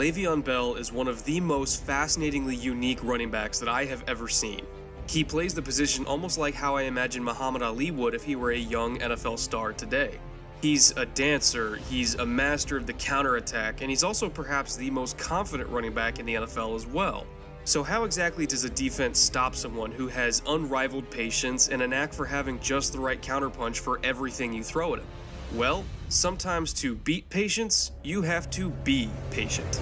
Le'Veon Bell is one of the most fascinatingly unique running backs that I have ever seen. He plays the position almost like how I imagine Muhammad Ali would if he were a young NFL star today. He's a dancer, he's a master of the counterattack, and he's also perhaps the most confident running back in the NFL as well. So how exactly does a defense stop someone who has unrivaled patience and a knack for having just the right counterpunch for everything you throw at him? Well, sometimes to beat patience, you have to be patient.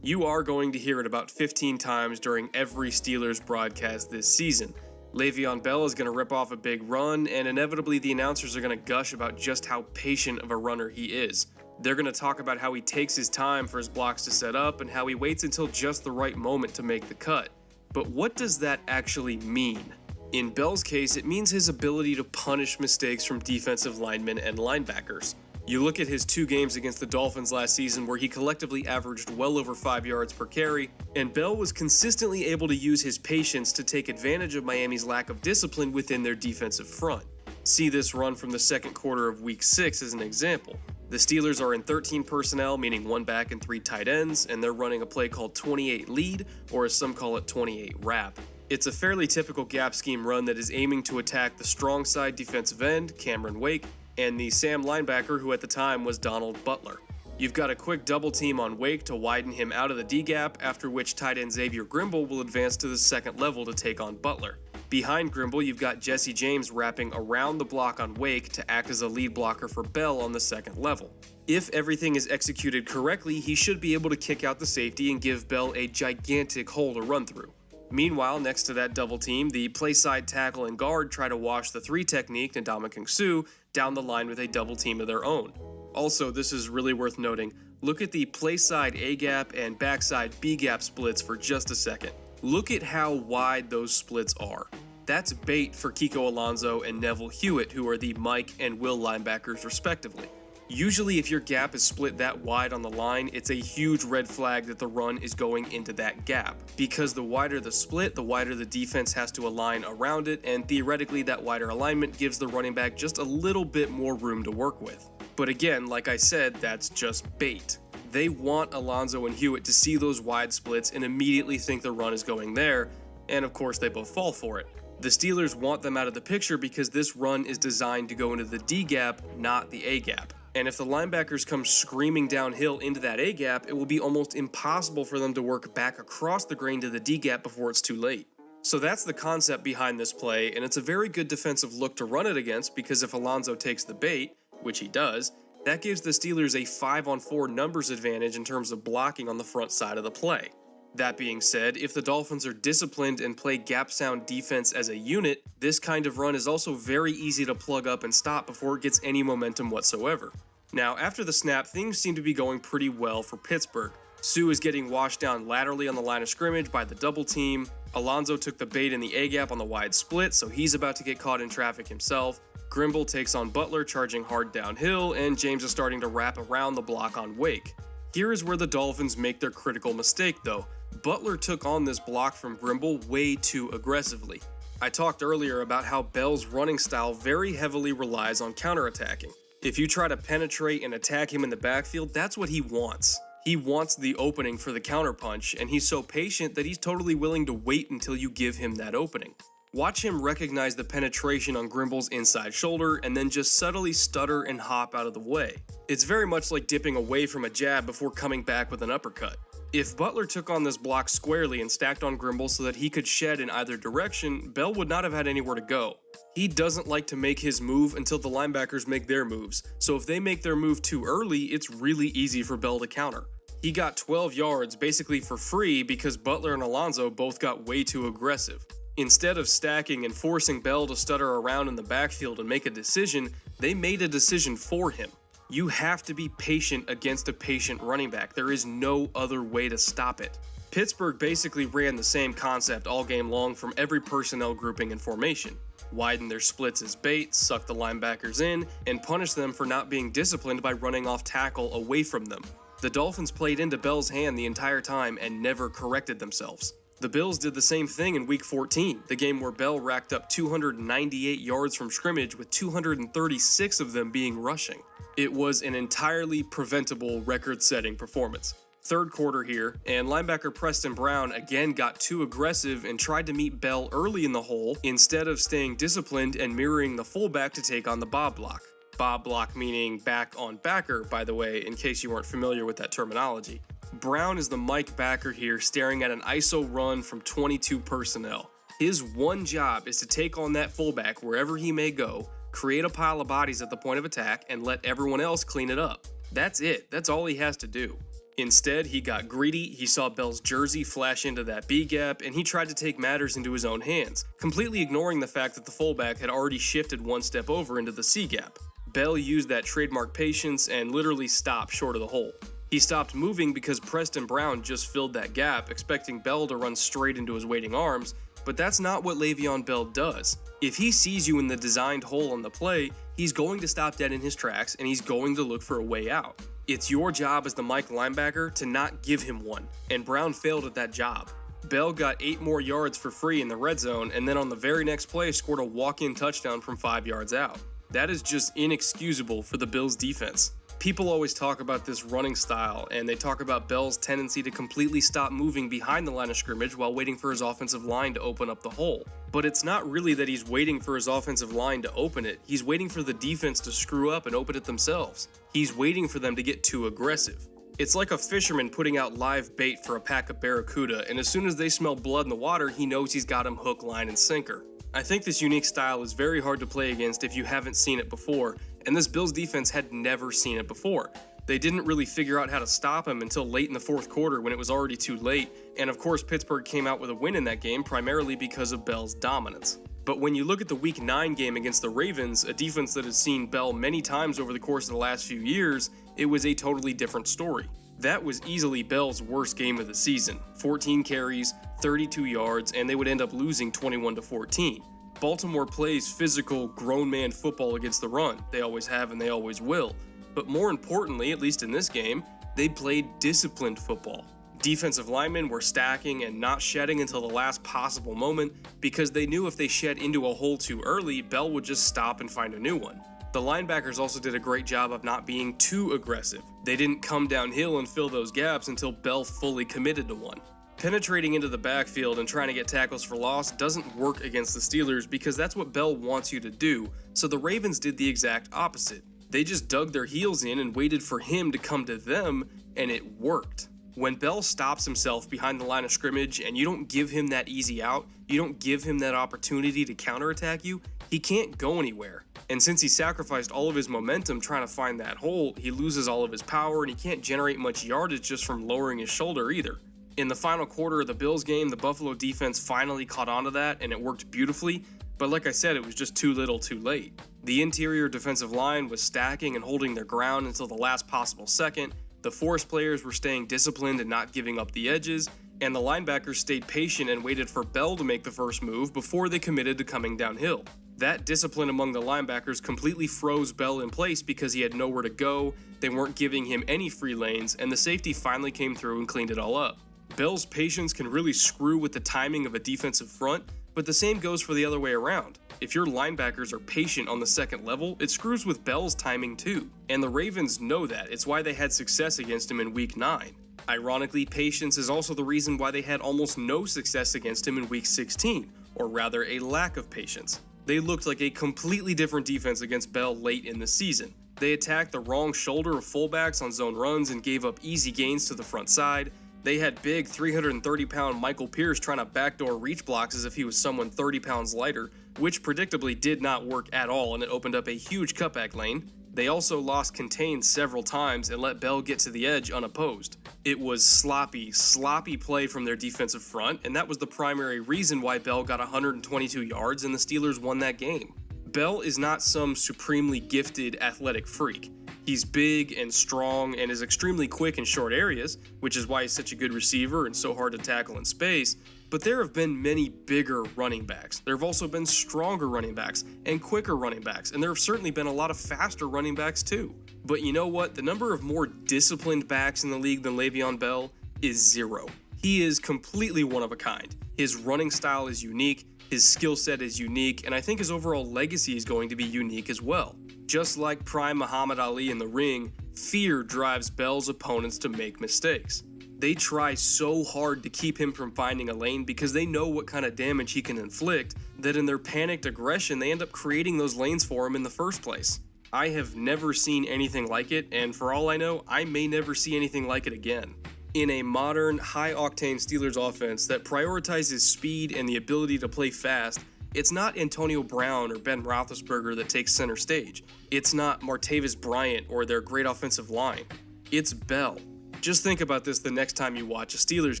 You are going to hear it about 15 times during every Steelers broadcast this season. Le'Veon Bell is going to rip off a big run, and inevitably the announcers are going to gush about just how patient of a runner he is. They're going to talk about how he takes his time for his blocks to set up and how he waits until just the right moment to make the cut. But what does that actually mean? In Bell's case, it means his ability to punish mistakes from defensive linemen and linebackers. You look at his 2 games against the Dolphins last season where he collectively averaged well over 5 yards per carry, and Bell was consistently able to use his patience to take advantage of Miami's lack of discipline within their defensive front. See this run from the second quarter of Week 6 as an example. The Steelers are in 13 personnel, meaning 1 back and 3 tight ends, and they're running a play called 28 lead, or as some call it 28 wrap. It's a fairly typical gap scheme run that is aiming to attack the strong side defensive end, Cameron Wake, and the Sam linebacker who at the time was Donald Butler. You've got a quick double team on Wake to widen him out of the D-gap, after which tight end Xavier Grimble will advance to the second level to take on Butler. Behind Grimble, you've got Jesse James wrapping around the block on Wake to act as a lead blocker for Bell on the second level. If everything is executed correctly, he should be able to kick out the safety and give Bell a gigantic hole to run through. Meanwhile, next to that double team, the play side tackle and guard try to wash the 3 technique Ndamukong Suh down the line with a double team of their own. Also, this is really worth noting, look at the play side A-gap and backside B-gap splits for just a second. Look at how wide those splits are. That's bait for Kiko Alonso and Neville Hewitt, who are the Mike and Will linebackers respectively. Usually if your gap is split that wide on the line, it's a huge red flag that the run is going into that gap. Because the wider the split, the wider the defense has to align around it, and theoretically that wider alignment gives the running back just a little bit more room to work with. But again, like I said, that's just bait. They want Alonso and Hewitt to see those wide splits and immediately think the run is going there, and of course they both fall for it. The Steelers want them out of the picture because this run is designed to go into the D gap, not the A gap. And if the linebackers come screaming downhill into that A gap, it will be almost impossible for them to work back across the grain to the D gap before it's too late. So that's the concept behind this play, and it's a very good defensive look to run it against because if Alonso takes the bait, which he does, that gives the Steelers a 5-on-4 numbers advantage in terms of blocking on the front side of the play. That being said, if the Dolphins are disciplined and play gap-sound defense as a unit, this kind of run is also very easy to plug up and stop before it gets any momentum whatsoever. Now, after the snap, things seem to be going pretty well for Pittsburgh. Suh is getting washed down laterally on the line of scrimmage by the double team. Alonso took the bait in the A-gap on the wide split, so he's about to get caught in traffic himself. Grimble takes on Butler, charging hard downhill, and James is starting to wrap around the block on Wake. Here is where the Dolphins make their critical mistake, though. Butler took on this block from Grimble way too aggressively. I talked earlier about how Bell's running style very heavily relies on counterattacking. If you try to penetrate and attack him in the backfield, that's what he wants. He wants the opening for the counterpunch, and he's so patient that he's totally willing to wait until you give him that opening. Watch him recognize the penetration on Grimble's inside shoulder and then just subtly stutter and hop out of the way. It's very much like dipping away from a jab before coming back with an uppercut. If Butler took on this block squarely and stacked on Grimble so that he could shed in either direction, Bell would not have had anywhere to go. He doesn't like to make his move until the linebackers make their moves, so if they make their move too early, it's really easy for Bell to counter. He got 12 yards basically for free because Butler and Alonso both got way too aggressive. Instead of stacking and forcing Bell to stutter around in the backfield and make a decision, they made a decision for him. You have to be patient against a patient running back. There is no other way to stop it. Pittsburgh basically ran the same concept all game long from every personnel grouping and formation. Widen their splits as bait, suck the linebackers in, and punish them for not being disciplined by running off tackle away from them. The Dolphins played into Bell's hand the entire time and never corrected themselves. The Bills did the same thing in Week 14, the game where Bell racked up 298 yards from scrimmage with 236 of them being rushing. It was an entirely preventable record-setting performance. Third quarter here, and linebacker Preston Brown again got too aggressive and tried to meet Bell early in the hole instead of staying disciplined and mirroring the fullback to take on the Bob block. Bob block meaning back on backer, by the way, in case you weren't familiar with that terminology. Brown is the Mike backer here, staring at an ISO run from 22 personnel. His one job is to take on that fullback wherever he may go, create a pile of bodies at the point of attack, and let everyone else clean it up. That's it. That's all he has to do. Instead, he got greedy, he saw Bell's jersey flash into that B gap, and he tried to take matters into his own hands, completely ignoring the fact that the fullback had already shifted one step over into the C gap. Bell used that trademark patience and literally stopped short of the hole. He stopped moving because Preston Brown just filled that gap, expecting Bell to run straight into his waiting arms, but that's not what Le'Veon Bell does. If he sees you in the designed hole on the play, he's going to stop dead in his tracks and he's going to look for a way out. It's your job as the Mike linebacker to not give him one, and Brown failed at that job. Bell got 8 more yards for free in the red zone, and then on the very next play scored a walk-in touchdown from 5 yards out. That is just inexcusable for the Bills' defense. People always talk about this running style, and they talk about Bell's tendency to completely stop moving behind the line of scrimmage while waiting for his offensive line to open up the hole. But it's not really that he's waiting for his offensive line to open it, he's waiting for the defense to screw up and open it themselves. He's waiting for them to get too aggressive. It's like a fisherman putting out live bait for a pack of barracuda, and as soon as they smell blood in the water, he knows he's got him hook, line, and sinker. I think this unique style is very hard to play against if you haven't seen it before, and this Bills defense had never seen it before. They didn't really figure out how to stop him until late in the fourth quarter when it was already too late, and of course Pittsburgh came out with a win in that game primarily because of Bell's dominance. But when you look at the Week 9 game against the Ravens, a defense that has seen Bell many times over the course of the last few years, it was a totally different story. That was easily Bell's worst game of the season. 14 carries, 32 yards, and they would end up losing 21-14. Baltimore plays physical, grown man football against the run. They always have and they always will. But more importantly, at least in this game, they played disciplined football. Defensive linemen were stacking and not shedding until the last possible moment because they knew if they shed into a hole too early, Bell would just stop and find a new one. The linebackers also did a great job of not being too aggressive. They didn't come downhill and fill those gaps until Bell fully committed to one. Penetrating into the backfield and trying to get tackles for loss doesn't work against the Steelers because that's what Bell wants you to do, so the Ravens did the exact opposite. They just dug their heels in and waited for him to come to them, and it worked. When Bell stops himself behind the line of scrimmage and you don't give him that easy out, you don't give him that opportunity to counterattack you, he can't go anywhere. And since he sacrificed all of his momentum trying to find that hole, he loses all of his power and he can't generate much yardage just from lowering his shoulder either. In the final quarter of the Bills game, the Buffalo defense finally caught on to that and it worked beautifully, but like I said, it was just too little too late. The interior defensive line was stacking and holding their ground until the last possible second, the Force players were staying disciplined and not giving up the edges, and the linebackers stayed patient and waited for Bell to make the first move before they committed to coming downhill. That discipline among the linebackers completely froze Bell in place because he had nowhere to go, they weren't giving him any free lanes, and the safety finally came through and cleaned it all up. Bell's patience can really screw with the timing of a defensive front, but the same goes for the other way around. If your linebackers are patient on the second level, it screws with Bell's timing too. And the Ravens know that, it's why they had success against him in Week 9. Ironically, patience is also the reason why they had almost no success against him in Week 16, or rather a lack of patience. They looked like a completely different defense against Bell late in the season. They attacked the wrong shoulder of fullbacks on zone runs and gave up easy gains to the front side. They had big 330-pound Michael Pierce trying to backdoor reach blocks as if he was someone 30 pounds lighter, which predictably did not work at all and it opened up a huge cutback lane. They also lost contain several times and let Bell get to the edge unopposed. It was sloppy play from their defensive front, and that was the primary reason why Bell got 122 yards and the Steelers won that game. Bell is not some supremely gifted athletic freak. He's big and strong and is extremely quick in short areas, which is why he's such a good receiver and so hard to tackle in space, but there have been many bigger running backs. There have also been stronger running backs and quicker running backs, and there have certainly been a lot of faster running backs too. But you know what? The number of more disciplined backs in the league than Le'Veon Bell is 0. He is completely one of a kind. His running style is unique, his skill set is unique, and I think his overall legacy is going to be unique as well. Just like prime Muhammad Ali in the ring, fear drives Bell's opponents to make mistakes. They try so hard to keep him from finding a lane because they know what kind of damage he can inflict that in their panicked aggression they end up creating those lanes for him in the first place. I have never seen anything like it, and for all I know, I may never see anything like it again. In a modern, high-octane Steelers offense that prioritizes speed and the ability to play fast, it's not Antonio Brown or Ben Roethlisberger that takes center stage. It's not Martavis Bryant or their great offensive line. It's Bell. Just think about this the next time you watch a Steelers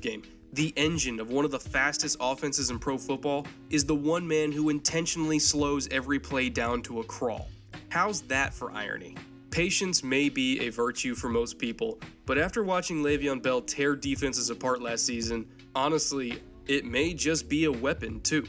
game. The engine of one of the fastest offenses in pro football is the one man who intentionally slows every play down to a crawl. How's that for irony? Patience may be a virtue for most people, but after watching Le'Veon Bell tear defenses apart last season, honestly, it may just be a weapon too.